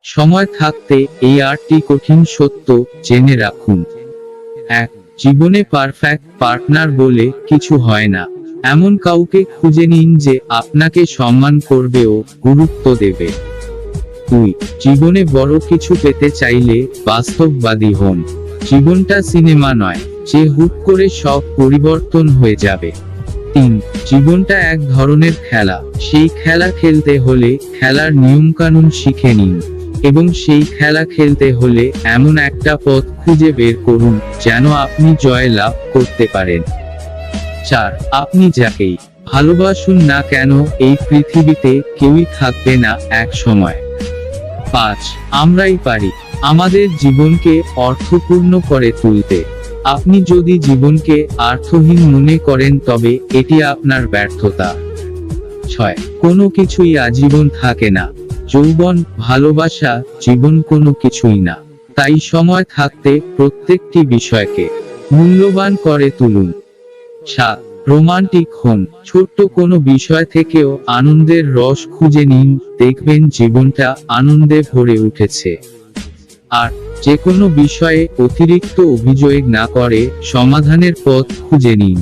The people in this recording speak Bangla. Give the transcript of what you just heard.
সময় থাকতে এই 8টি কঠিন সত্য জেনে রাখুন। 1. জীবনে পারফেক্ট পার্টনার বলে কিছু হয় না। এমন কাউকে খুঁজে নিন যে আপনাকে সম্মান করবে ও গুরুত্ব দেবে। 2. জীবনে বড় কিছু পেতে চাইলে বাস্তববাদী হন। জীবনটা সিনেমা নয় যে হুট করে সব পরিবর্তন হয়ে যাবে। 3. জীবনটা এক ধরনের খেলা, সেই খেলা খেলতে হলে খেলার নিয়মকানুন শিখে নিন, এবং সেই খেলা খেলতে হলে এমন একটা পথ খুঁজে বের করুন যেন আপনি জয় লাভ করতে পারেন। 4. আপনি যাকেই ভালোবাসুন না কেন এই পৃথিবীতে কেউই থাকবে না এক সময়। 5. আমরাই পারি আমাদের জীবনকে অর্থপূর্ণ করে তুলতে। আপনি যদি জীবনকে অর্থহীন মনে করেন তবে এটি আপনার ব্যর্থতা। 6. কোনো কিছুই আজীবন থাকে না। যৌবন, ভালোবাসা, জীবন কোনো কিছুই না। তাই সময় থাকতে প্রত্যেকটি বিষয়কে মূল্যবান করে তুলুন। 7. রোমান্টিক হন। ছোট্ট কোনো বিষয় থেকেও আনন্দের রস খুঁজে নিন, দেখবেন জীবনটা আনন্দে ভরে উঠেছে। আর যে কোনো বিষয়ে অতিরিক্ত অভিযোগ না করে সমাধানের পথ খুঁজে নিন।